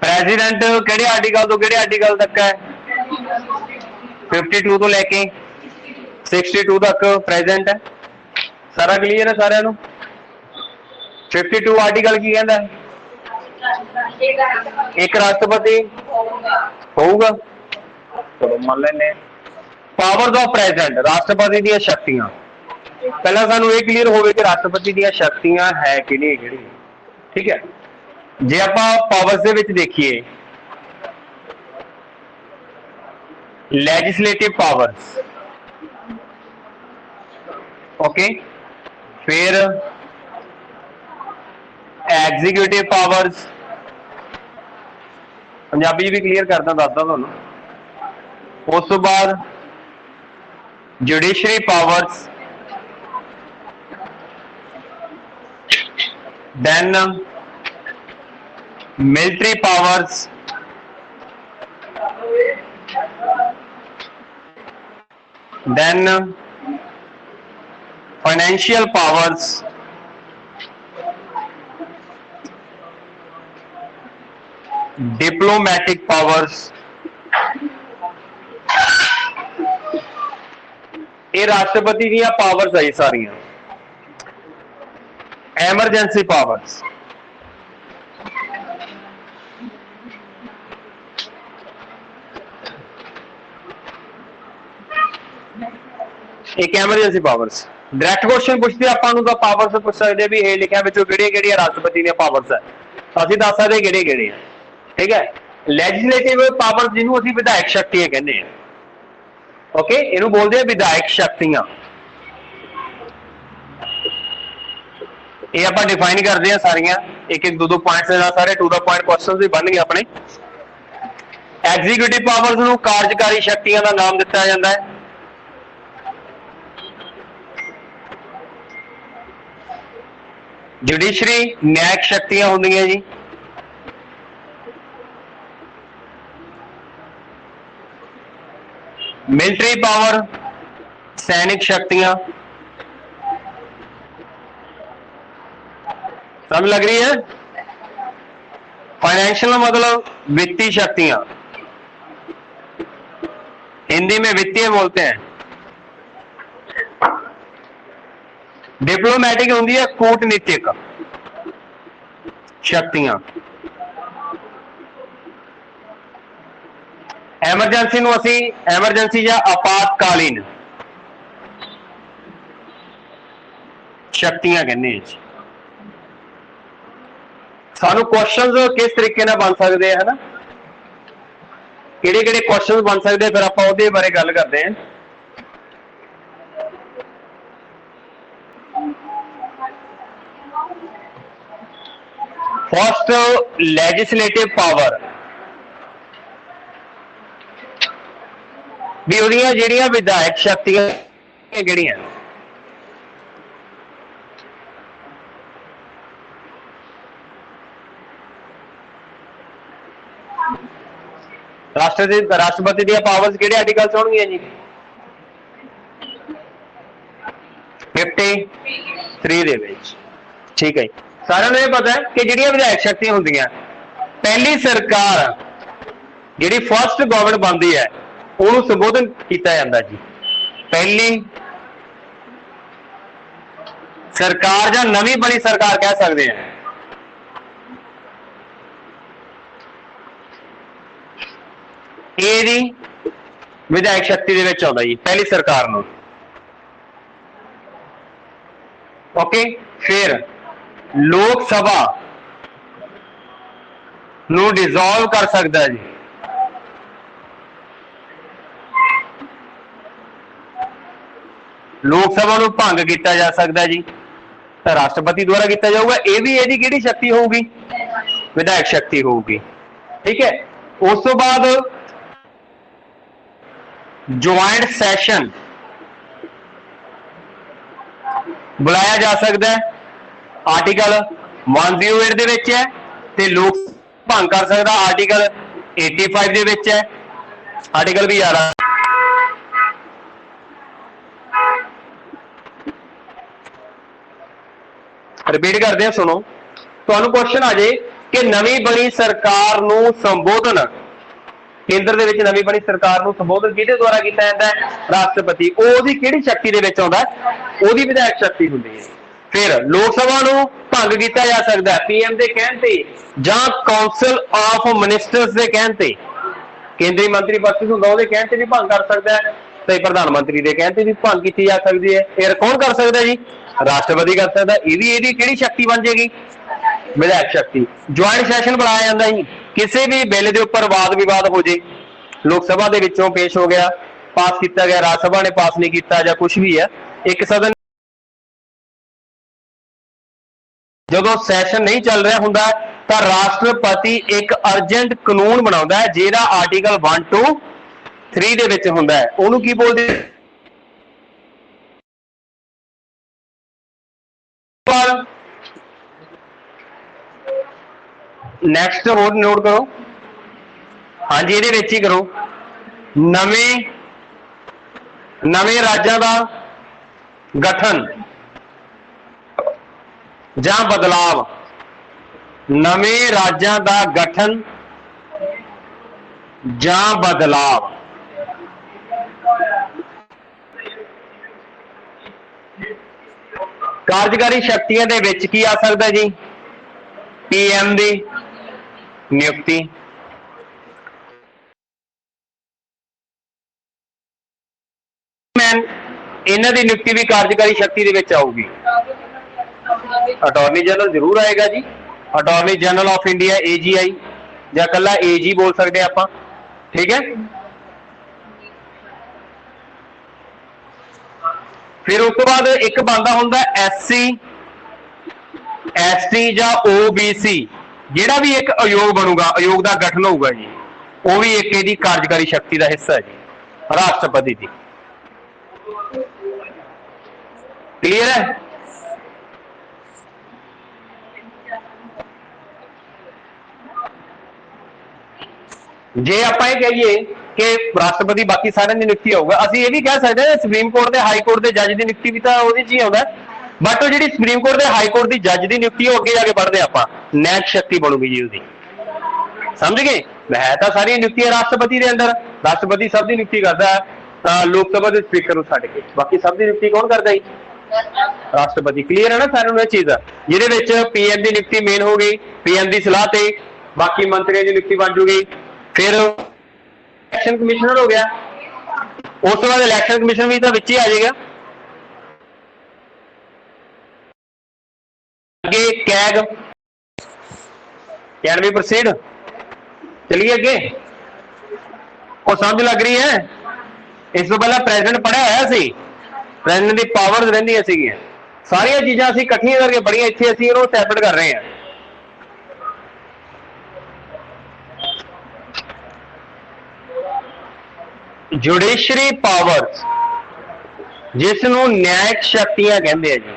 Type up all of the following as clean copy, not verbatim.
President किहड़े article तो किहड़े article तक है? 52 तो लैके 62 तक प्रेजेंट है। सारा क्लीयर है सारे? 52 आर्टिकल की कहता है? एक राष्ट्रपति होगा। चलो मान लेने। पावर्स ऑफ प्रेसिडेंट, राष्ट्रपति दी शक्तियां। पहला सानू ये क्लीयर होवे कि राष्ट्रपति दी शक्तियां है किहड़ी किहड़ी। ठीक है, जे आपां पावर्स दे विच देखिए, लेजिस्लेटिव पावर्स, ओके, फिर एग्जीक्यूटिव पावर्स, पंजाबी भी क्लीयर करदा दसदा तुहानू। उस तो बाद judiciary powers, then military powers, then financial powers, diplomatic powers. ये राष्ट्रपति दी पावर्स है सारियां। एमरजेंसी पावर्स, एक एमरजेंसी पावर्स। डायरैक्ट क्वेश्चन पूछते आपां नूं तां पावर्स पूछ सकते भी ये लिखा विचों किहड़ियां राष्ट्रपति दी पावर्स है, असीं दस सकदे किहड़े। ठीक है, लैजिस्लेटिव पावर्स जिन्होंने असीं विधायक शक्तियां कहने हैं। ओके, इहनूं बोलदे हैं विधायक शक्तियां। ये आपां डिफाइन करते हैं सारियां, एक एक दो पॉइंट्स दे नाल सारे टू द पॉइंट क्वेश्चन भी बन गए अपने। एग्जीक्यूटिव पावर्स नूं कार्यकारी शक्तियां का नाम दिता जाता है। जुडिशरी न्यायिक शक्तियां होंदियां जी। मिलिट्री पावर सैनिक शक्तियां। समझ लग रही है? फाइनेंशियल मतलब वित्तीय शक्तियां, हिंदी में वित्तीय बोलते हैं। डिप्लोमैटिक होंदी है कूटनीतिक शक्तियां। एमरजेंसी नूं असीं एमरजेंसी या आपातकालीन शक्तियां कहने हैं। सानू क्वेश्चन किस तरीके नाल बन सकते हैं, है ना, किहड़े क्वेश्चन बन सकते हैं, फिर आपां उहदे बारे गल करते हैं। फर्स्ट लैजिस्लेटिव पावर भी उहदियां जिहड़ियां विधायक शक्तियां किहड़ियां? राष्ट्रपति दी पावर्स किहड़े आर्टिकल च होणगियां जी? 53 दे विच। ठीक है, सारिਆਂ ਨੂੰ ਇਹ पता है कि ਜਿਹੜੀਆਂ विधायक शक्तियां ਹੁੰਦੀਆਂ, पहली सरकार ਜਿਹੜੀ फर्स्ट गवर्नमेंट बनती है ਉਹਨੂੰ संबोधन किया जाता जी। पहली सरकार या नवी बनी सरकार कह सकते हैं। ये विधायक शक्ति दे विच आउंदा जी पहली सरकार नूं। ओके, फिर लोक सभा नूं डिसॉल्व कर सकता है जी। लोक सभा नूं भंग किया जा सकता है जी, तो राष्ट्रपति द्वारा किया जाऊगा। यह भी यही किहड़ी शक्ति होगी? विधायक शक्ति होगी। ठीक है, उस तो बाद ज्वाइंट सैशन बुलाया जा सकता है, आर्टिकल 108 दे विच है, ते लोक भंग कर सकता आर्टिकल 85 दे विच है, आर्टिकल भी याद आ। रिपीट करते हैं, सुनो। ਤੁਹਾਨੂੰ ਕੁਐਸਚਨ ਆ ਜੇ ਕਿ ਨਵੀਂ ਬਣੀ ਸਰਕਾਰ ਨੂੰ ਸੰਬੋਧਨ, ਕੇਂਦਰ ਦੇ ਵਿੱਚ ਨਵੀਂ ਬਣੀ ਸਰਕਾਰ ਨੂੰ ਸੰਬੋਧਨ ਕਿਹਦੇ ਦੁਆਰਾ ਕੀਤਾ ਜਾਂਦਾ ਹੈ? ਰਾਸ਼ਟਰਪਤੀ। ਉਹਦੀ ਕਿਹੜੀ ਸ਼ਕਤੀ ਦੇ ਵਿੱਚ ਆਉਂਦਾ? ਉਹਦੀ ਵਿਧਾਇਕ ਸ਼ਕਤੀ ਹੁੰਦੀ ਹੈ। ਫਿਰ ਲੋਕ ਸਭਾ ਨੂੰ ਭੰਗ ਕੀਤਾ ਜਾ ਸਕਦਾ ਹੈ ਪੀਐਮ ਦੇ ਕਹਿਣ ਤੇ ਜਾਂ ਕਾਉਂਸਲ ਆਫ ਮਿਨਿਸਟਰਸ ਦੇ ਕਹਿਣ ਤੇ। ਕੇਂਦਰੀ ਮੰਤਰੀ ਪਰਿਸ਼ਦ ਹੁੰਦਾ ਉਹਦੇ ਕਹਿਣ ਤੇ ਵੀ ਭੰਗ ਕਰ ਸਕਦਾ ਹੈ ਤੇ ਪ੍ਰਧਾਨ ਮੰਤਰੀ ਦੇ ਕਹਿਣ ਤੇ ਵੀ ਭੰਗ ਕੀਤੀ ਜਾ ਸਕਦੀ ਹੈ। ਇਹ ਕੌਣ ਕਰ ਸਕਦਾ ਜੀ? ਰਾਸ਼ਟਰਪਤੀ ਕਰ ਸਕਦਾ। ਇਹਦੀ ਕਿਹੜੀ ਸ਼ਕਤੀ ਬਣ ਜਾਏਗੀ? ਵਿਧਾਇਕ ਸ਼ਕਤੀ। ਜੁਆਇੰਟ ਸੈਸ਼ਨ ਬੁਲਾਇਆ ਜਾਂਦਾ ਜੀ, ਕਿਸੇ ਵੀ ਬਿੱਲ ਦੇ ਉੱਪਰ ਵਾਦ ਵਿਵਾਦ ਹੋ ਜੇ, ਲੋਕ ਸਭਾ ਦੇ ਵਿੱਚੋਂ ਪੇਸ਼ ਹੋ ਗਿਆ, ਪਾਸ ਕੀਤਾ ਗਿਆ, ਰਾਜ ਸਭਾ ਨੇ ਪਾਸ ਨਹੀਂ ਕੀਤਾ ਜਾਂ ਕੁਝ ਵੀ ਹੈ, ਇੱਕ ਸਦਨ ਜਦੋਂ ਸੈਸ਼ਨ ਨਹੀਂ ਚੱਲ ਰਿਹਾ ਹੁੰਦਾ ਤਾਂ ਰਾਸ਼ਟਰਪਤੀ ਇੱਕ ਅਰਜੈਂਟ ਕਾਨੂੰਨ ਬਣਾਉਂਦਾ ਹੈ ਜਿਹਦਾ ਆਰਟੀਕਲ 1 to 3 ਦੇ ਵਿੱਚ ਹੁੰਦਾ ਹੈ। ਉਹਨੂੰ ਕੀ ਬੋਲਦੇ? ਨੈਕਸਟ ਹੋਰ ਨੋਟ ਕਰੋ। ਹਾਂਜੀ, ਇਹਦੇ ਵਿੱਚ ਹੀ ਕਰੋ। ਨਵੇਂ ਰਾਜਾਂ ਦਾ ਗਠਨ ਜਾਂ ਬਦਲਾਵ। ਨਵੇਂ ਰਾਜਾਂ ਦਾ ਗਠਨ ਜਾਂ ਬਦਲਾਵ। ਕਾਰਜਕਾਰੀ ਸ਼ਕਤੀਆਂ ਦੇ ਵਿੱਚ ਕੀ ਆ ਸਕਦਾ ਜੀ? ਪੀਐਮ ਦੀ ਨਿਯੁਕਤੀ, ਇਹਨਾਂ ਦੀ ਨਿਯੁਕਤੀ ਵੀ ਕਾਰਜਕਾਰੀ ਸ਼ਕਤੀ ਦੇ ਵਿੱਚ ਆਊਗੀ। ਅਟਾਰਨੀ ਜਨਰਲ ਜ਼ਰੂਰ ਆਏਗਾ ਜੀ, attorney general of India AGI ਜਾਂ ਕੱਲਾ AG ਬੋਲ ਸਕਦੇ ਆਪਾਂ, ਠੀਕ ਹੈ। ਫਿਰ ਉਸ ਤੋਂ ਬਾਅਦ ਇੱਕ ਬਣਦਾ ਹੁੰਦਾ SC ST ਜਾਂ OBC, ਜਿਹੜਾ ਵੀ ਇੱਕ ਆਯੋਗ ਬਣੂਗਾ, ਆਯੋਗ ਦਾ ਗਠਨ ਹੋਊਗਾ ਜੀ, ਉਹ ਵੀ ਇੱਕ ਇਹਦੀ ਕਾਰਜਕਾਰੀ ਸ਼ਕਤੀ ਦਾ ਹਿੱਸਾ ਹੈ ਜੀ, ਰਾਸ਼ਟਰਪਤੀ ਦੀ। ਕਲੀਅਰ ਹੈ? ਜੇ ਆਪਾਂ ਇਹ ਕਹੀਏ ਕਿ ਰਾਸ਼ਟਰਪਤੀ ਬਾਕੀ ਸਾਰਿਆਂ ਦੀ ਨਿਯੁਕਤੀ ਹੋਊਗਾ, ਅਸੀਂ ਇਹ ਵੀ ਕਹਿ ਸਕਦੇ ਹਾਂ ਸੁਪਰੀਮ ਕੋਰਟ ਦੇ ਹਾਈ ਕੋਰਟ ਦੇ ਜੱਜ ਦੀ ਨਿਯੁਕਤੀ ਵੀ ਤਾਂ ਉਹਦੇ 'ਚ ਹੀ ਆਉਂਦਾ, ਬਟ ਉਹ ਜਿਹੜੀ ਸੁਪਰੀਮ ਕੋਰਟ ਦੇ ਹਾਈ ਕੋਰਟ ਦੀ ਜੱਜ ਦੀ ਨਿਯੁਕਤੀ ਉਹ ਅੱਗੇ ਜਾ ਕੇ ਪੜ੍ਹਦੇ ਆਪਾਂ, ਨਿਆਇਕ ਸ਼ਕਤੀ ਬਣੂਗੀ ਜੀ ਉਹਦੀ। ਸਮਝ ਗਏ? ਹੈ ਤਾਂ ਸਾਰੀਆਂ ਨਿਯੁਕਤੀਆਂ ਰਾਸ਼ਟਰਪਤੀ ਦੇ ਅੰਦਰ, ਰਾਸ਼ਟਰਪਤੀ ਸਭ ਦੀ ਨਿਯੁਕਤੀ ਕਰਦਾ ਹੈ ਲੋਕ ਸਭਾ ਦੇ ਸਪੀਕਰ ਨੂੰ ਛੱਡ ਕੇ, ਬਾਕੀ ਸਭ ਦੀ ਨਿਯੁਕਤੀ ਕੌਣ ਕਰਦਾ ਜੀ? ਰਾਸ਼ਟਰਪਤੀ। ਕਲੀਅਰ ਹੈ ਨਾ ਸਾਰਿਆਂ ਨੂੰ ਇਹ ਚੀਜ਼? ਜਿਹਦੇ ਵਿੱਚ ਪੀਐਮ ਦੀ ਨਿਯੁਕਤੀ ਮੇਨ ਹੋ ਗਈ, ਪੀਐਮ ਦੀ ਸਲਾਹ ਤੇ ਬਾਕੀ ਮੰਤਰੀਆਂ ਦੀ ਨਿਯੁਕਤੀ ਬਣ ਜੂਗੀ। ਫਿਰ ਇਲੈਕਸ਼ਨ ਕਮਿਸ਼ਨਰ ਹੋ ਗਿਆ, ਉਸ ਤੋਂ ਬਾਅਦ ਇਲੈਕਸ਼ਨ ਕਮਿਸ਼ਨ ਵੀ ਤਾਂ ਵਿੱਚ ਹੀ ਆ ਜਾਏਗਾ। ਅੱਗੇ ਕੈਗ, ਕੈਨ ਵੀ ਪ੍ਰੋਸੀਡ। ਚलिए ਅੱਗੇ। ਉਹ ਸਮਝ ਲੱਗ ਰਹੀ ਹੈ? ਇਸ ਤੋਂ ਪਹਿਲਾਂ ਪ੍ਰੈਜ਼ੀਡੈਂਟ ਪੜਿਆ ਹੋਇਆ ਸੀ, ਪ੍ਰੈਜ਼ੀਡੈਂਟ ਦੀ ਪਾਵਰਸ ਰਹਿੰਦੀਆਂ ਸੀਗੀਆਂ, ਸਾਰੀਆਂ ਚੀਜ਼ਾਂ ਅਸੀਂ ਇਕੱਠੀਆਂ ਕਰਕੇ ਪੜ੍ਹੀਆਂ, ਇੱਥੇ ਅਸੀਂ ਇਹਨੂੰ ਸੈਪਰੇਟ ਕਰ ਰਹੇ ਹਾਂ। ਜੁਡੀਸ਼ਰੀ ਪਾਵਰਸ, ਜਿਸ ਨੂੰ ਨਿਆਇਕ ਸ਼ਕਤੀਆਂ ਕਹਿੰਦੇ ਆ ਜੀ।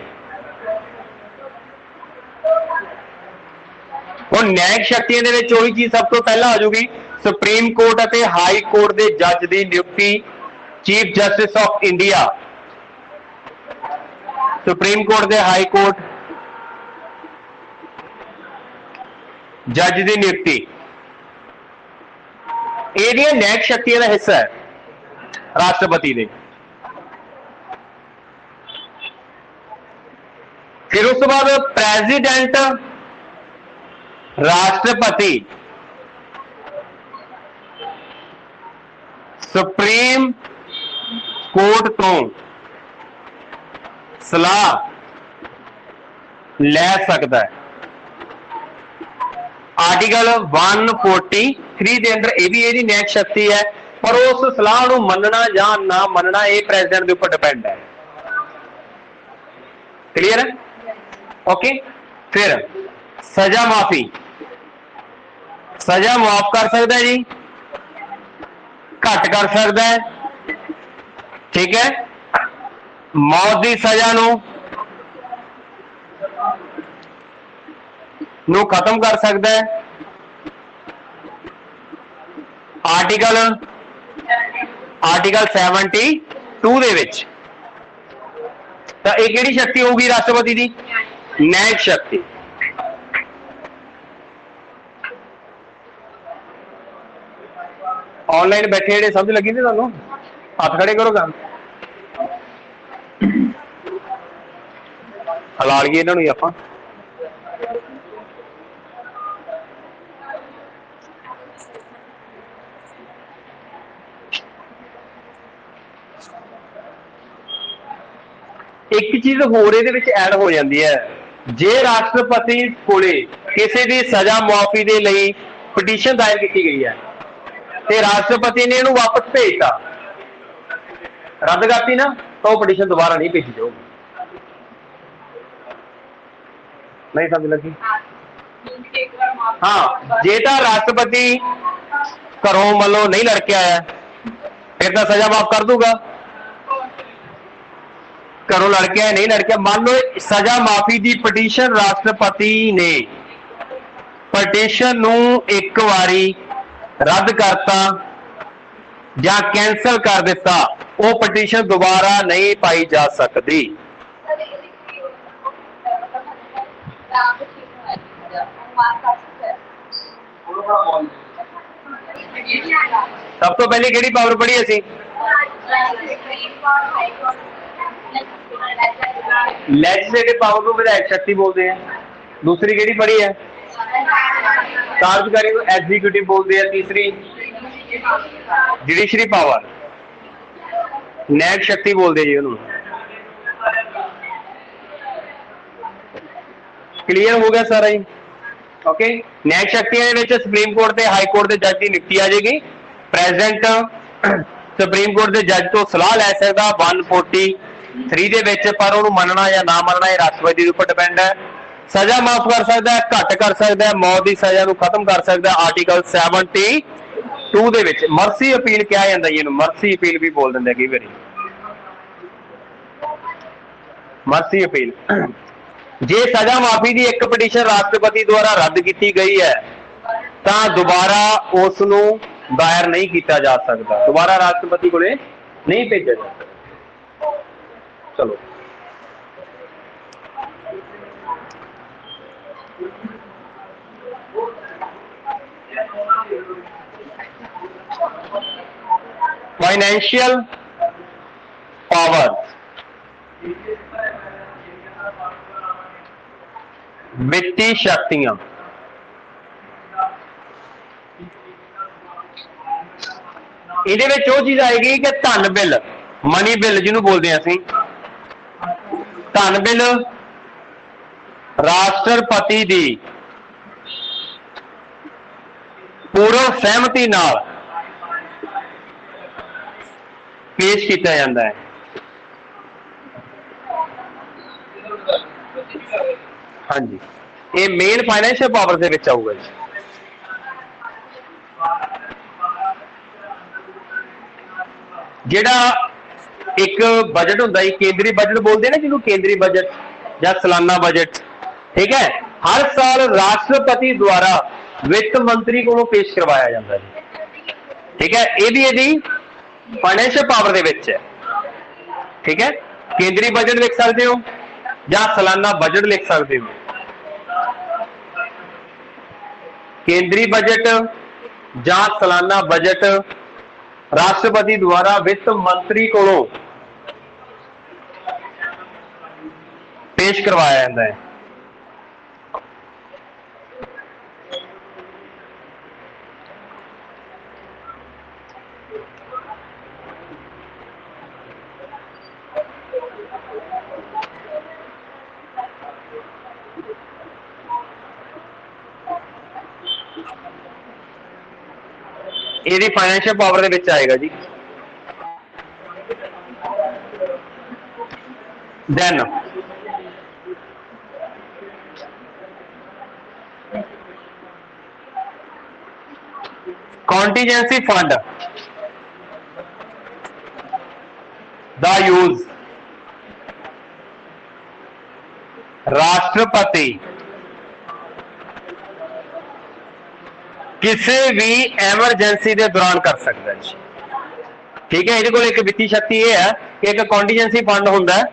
ਹੁਣ ਨਿਆਇਕ ਸ਼ਕਤੀਆਂ ਦੇ ਵਿੱਚ ਉਹੀ ਚੀਜ਼ ਸਭ ਤੋਂ ਪਹਿਲਾਂ ਆ ਜਾਊਗੀ, ਸੁਪਰੀਮ ਕੋਰਟ ਅਤੇ ਹਾਈ ਕੋਰਟ ਦੇ ਜੱਜ ਦੀ ਨਿਯੁਕਤੀ chief justice of India, supreme court ਦੇ ਹਾਈ ਕੋਰਟ ਜੱਜ ਦੀ ਨਿਯੁਕਤੀ ਇਹਦੀਆਂ ਨਿਆਇਕ ਸ਼ਕਤੀਆਂ ਦਾ ਹਿੱਸਾ ਹੈ ਰਾਸ਼ਟਰਪਤੀ ਦੇ। फिर उस बाद प्रेसिडेंट राष्ट्रपति सुप्रीम कोर्ट तो सलाह ले सकता है। आर्टिकल 143 के अंदर यह भी यही न्यायिक शक्ति है, पर उस सलाह को मनना या ना मनना ये प्रेसिडेंट के ऊपर डिपेंड है। क्लियर है? ओके। फिर सजा माफी, सजा माफ कर सकता है जी, घट कर सकता है, ठीक है। मौत की सजा नु खत्म कर सकता है। आर्टिकल 72 दे विच तो यह किहड़ी शक्ति होगी राष्ट्रपति की? न्यायिक शक्ति। ऑनलाइन बैठे जेडे समझ लगी थी तुहानू? हाथ खड़े करो गल हला लईए इन्हां नूं ही आपां। एक चीज होर इहदे विच ऐड हो जाती है, जे राष्ट्रपति कोले किसी भी सजा मुआफी के लिए पटीशन दायर की गई है तो राष्ट्रपति ने इहनूं वापस भेजता, रद्द करती ना, तो वह पटीशन दोबारा नहीं भेजी जाऊगी। नहीं समझ लगी? हाँ, जे तो राष्ट्रपति घरों मतलब नहीं लड़के आया फिर तो सजा माफ कर दूगा। घरों लड़के आए नहीं लड़के, मान लो सजा माफी की पटीशन राष्ट्रपति ने पटीशन नूं एक बारी रद्द करता या कैंसल कर दिता, वो पटीशन दोबारा नहीं पाई जा सकती। सब तो पहले केड़ी पावर पढ़ी असी? लेजिस्लेटिव पावर को विधायक शक्ति बोलते हैं। दूसरी केड़ी पढ़ी है? कार्यकारी को एग्जीक्यूटिव बोलते हैं। तीसरी जुडिशरी पावर, न्यायिक शक्ति बोलते जी उन्होंने। क्लीयर हो गया सारा ही? ओके। न्यायिक शक्तियां सुप्रीम कोर्ट के हाई कोर्ट के जज की नियुक्ति आ जाएगी। प्रेजिडेंट सुप्रीम कोर्ट के जज तो सलाह लै सकता 143 दे विच, पर उन्होंने मनना या ना मनना यह राष्ट्रपति के उपर डिपेंड है। सजा माफ कर सकता है, घट कर सकता है, मौत की सजा को खत्म कर सकता है। आर्टिकल 72 दे विच मर्सी अपील कहा जाता है, मर्सी अपील भी बोल देंगे कई बारी, मर्सी अपील। जे सजा माफी की एक पटीशन राष्ट्रपति द्वारा रद्द की गई है तो दोबारा उसनू दायर नहीं किया जा सकता, दोबारा राष्ट्रपति को नहीं भेजा जा सकता। चलो फाइनेंशियल पावर, वित्तीय शक्तियां, ये चीज आएगी कि धन बिल, मनी बिल जिन्होंने बोलते हैं असी, धन बिल राष्ट्रपति की पूर्व सहमति नाल पेश किया जाता है। हाँ जी, ये मेन फाइनेंशियल पावर के विच आऊगा जी। जिहड़ा एक बजट होंदा है, केंद्रीय बजट बोलते हैं ना जिन्होंने, केंद्रीय बजट या सालाना बजट, ठीक है, हर साल राष्ट्रपति द्वारा वित्त मंत्री को पेश करवाया जाता है। ठीक है, ये भी यदि फाइनेंशियल पावर दे विच है। ठीक है, केंद्रीय बजट लिख सकते हो या सालाना बजट लिख सकते हो। केंद्रीय बजट या सालाना बजट राष्ट्रपति द्वारा वित्त मंत्री को पेश करवाया जाता है। ये फाइनेंशियल पावर के विच आएगा जी। देन कॉन्टीजेंसी फंड द यूज राष्ट्रपति किसी भी एमरजेंसी के दौरान कर सकता है। ठीक है, ये एक वित्तीय शक्ति यह है कि एक कॉन्टीजेंसी फंड होंदा है,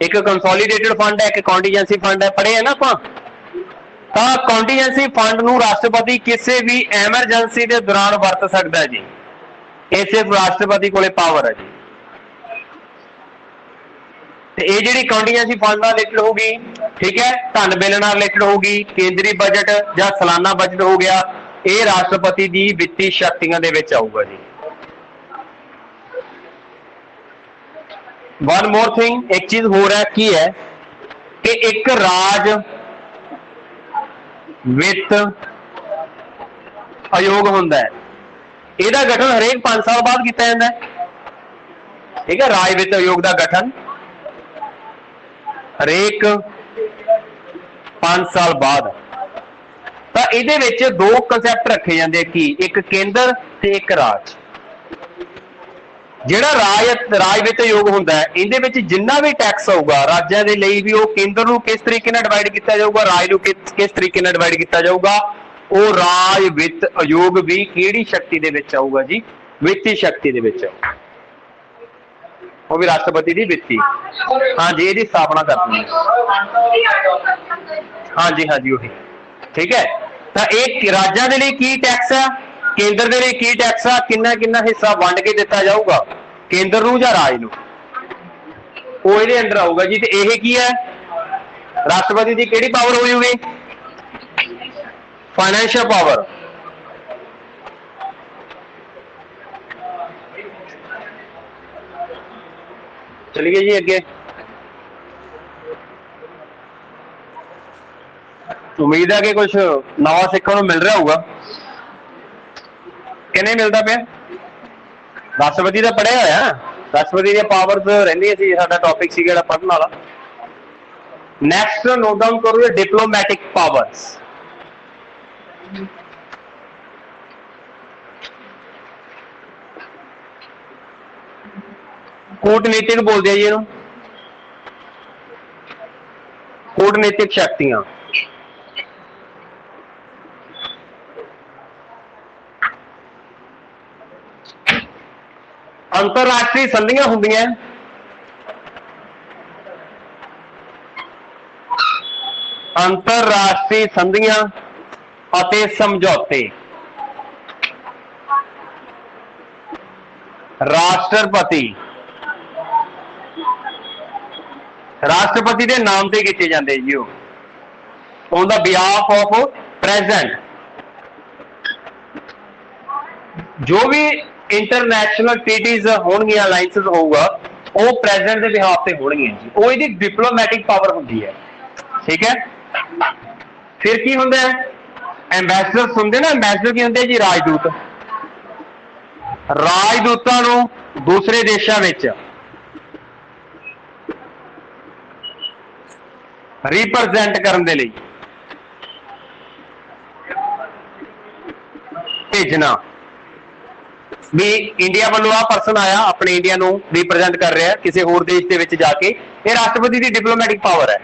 एक कंसोलीडेटेड फंड है, एक कॉन्टीजेंसी फंड है, पढ़े है ना आप। तो कॉन्टीजेंसी फंड नूं राष्ट्रपति किसी भी एमरजेंसी के दौरान वरत सकता है जी। ਇਹ ਸਿਰਫ ਰਾਸ਼ਟਰਪਤੀ ਕੋਲੇ ਪਾਵਰ है जी। ਤੇ ਇਹ ਜਿਹੜੀ ਕੰਟੀਨੈਂਸੀ ਫੰਡ ਨਾਲ ਰਿਲੇਟਡ ਹੋਗੀ, ठीक है, धन बिल ਨਾਲ ਰਿਲੇਟਡ होगी, केंद्रीय बजट ਜਾਂ सालाना बजट हो गया, ਇਹ ਰਾਸ਼ਟਰਪਤੀ ਦੀ ਵਿੱਤੀ ਸ਼ਕਤੀਆਂ ਦੇ ਵਿੱਚ ਆਊਗਾ जी। वन मोर थिंग, एक चीज हो रहा की है कि एक राज वित्त आयोग होंदा है, ਇਹਦਾ गठन हरेक 5 साल बाद किया जाता है, ठीक है। राज वित्त आयोग का गठन हरेक 5 साल बाद। तो ये दो कंसैप्ट रखे जाते हैं कि एक केंद्र ते एक राज। ਜਿਹੜਾ ਰਾਜ ਵਿੱਤ ਆਯੋਗ ਹੁੰਦਾ ਹੈ, ਇਹਦੇ ਵਿੱਚ ਜਿੰਨਾ ਵੀ ਟੈਕਸ ਆਊਗਾ ਰਾਜਾਂ ਦੇ ਲਈ ਵੀ, ਉਹ ਕੇਂਦਰ ਨੂੰ ਕਿਸ ਤਰੀਕੇ ਨਾਲ ਡਿਵਾਈਡ ਕੀਤਾ ਜਾਊਗਾ, ਰਾਜ ਨੂੰ ਕਿਸ ਤਰੀਕੇ ਨਾਲ ਡਿਵਾਈਡ ਕੀਤਾ ਜਾਊਗਾ, ਉਹ ਰਾਜ ਵਿੱਤ ਆਯੋਗ ਵੀ ਕਿਹੜੀ ਸ਼ਕਤੀ ਦੇ ਵਿੱਚ ਆਊਗਾ ਜੀ, ਵਿੱਤੀ ਸ਼ਕਤੀ ਦੇ ਵਿੱਚ ਆਊਗਾ। ਉਹ ਵੀ ਰਾਸ਼ਟਰਪਤੀ ਦੀ ਵਿੱਤੀ, ਹਾਂਜੀ, ਇਹਦੀ ਸਥਾਪਨਾ ਕਰਨੀ ਹੈ, ਹਾਂਜੀ ਹਾਂਜੀ ਉਹੀ, ਠੀਕ ਹੈ। ਤਾਂ ਇਹ ਰਾਜਾਂ ਦੇ ਲਈ ਕੀ ਟੈਕਸ ਹੈ, केंद्र के लिए की टैक्स आ, किन्ना किन्ना हिस्सा वंड के दिता जाऊगा केंद्र नूं जां राज नूं, वो इहदे अंडर आऊगा जी। ते इह की है, राष्ट्रपति की किहड़ी पावर होगी, फाइनैंशियल पावर। चलिए जी अगे, उम्मीद है कि कुछ नवा सीखने को मिल रहा होगा कि नहीं मिलता पे। राष्ट्रपति का पढ़िया होया, राष्ट्रपति दी पावर्स रहिंदियां सी, साडा टॉपिक सी जिहड़ा पढ़न वाला। नैक्सट नोट डाउन करो डिप्लोमैटिक पावर्स। कूटनीतिक बोलते हैं जी इहनूं, कूटनीतिक शक्तियां। अंतरराष्ट्रीय संधियां होंदियां, अंतरराष्ट्रीय संधियां अते समझौते राष्ट्रपति के नाम से किए जाते जी, on the behalf of president. जो भी इंटरनेशनल ट्रीटीज होणगियां, अलाइंसेस होगा, वो प्रेसिडेंट के बिहाफ से होणगियां जी, वो इहदी डिप्लोमैटिक पावर होंदी है, ठीक है। फिर की होंदा है, एंबेसडर्स होंदे ना, एंबेसडर की होंदे जी, राजदूत। राजदूतां नूं दूसरे देशां विच रिप्रजेंट करन दे लई भेजना भी, इंडिया वालों आ परसन आया, अपने इंडिया नूं रिप्रजेंट कर रहा है किसी होर देश दे विच जाके, ये राष्ट्रपति की डिप्लोमैटिक पावर है।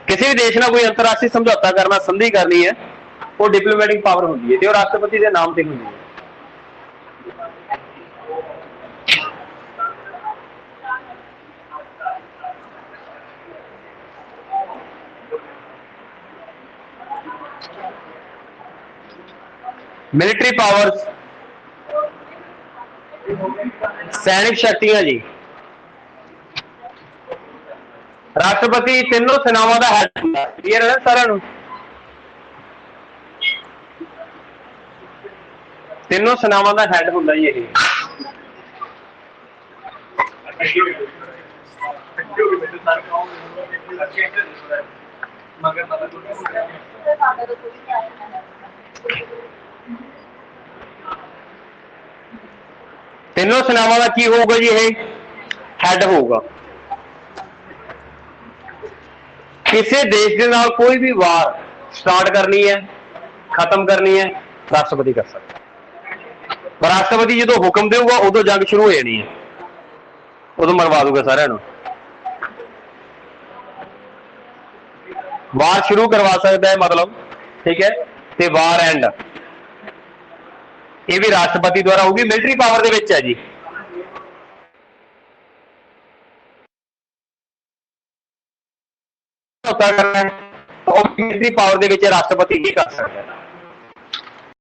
किसी भी देश नाल कोई अंतरराष्ट्रीय समझौता करना, संधि करनी है, वो डिप्लोमैटिक पावर होंदी है, ते वो राष्ट्रपति के नाम से होंदी है। मिलिट्री पावर्स, सैनिक शक्तियां जी। राष्ट्रपति तीनों सेनावां दा हेड हुंदा, क्लियर है ना सारिआं नूं, तीनों सेनावां दा हेड हुंदा जी। ये तीनों सेनावां दा की होगा जी, ये हेड होगा। किसी देश के नाल कोई भी वार स्टार्ट करनी है, खत्म करनी है, राष्ट्रपति कर सकता है। पर राष्ट्रपति जो हुक्म देगा उदों जंग शुरू हो जानी है, उदों मरवा दूगा सारिआं नूं, वार शुरू करवा सकता है, मतलब, ठीक है। ते वार एंड ये भी राष्ट्रपति द्वारा होगी, मिलिट्री पावर दे विच है जी। करना है तो मिलिट्री पावर दे विच राष्ट्रपति ही कर सकता है।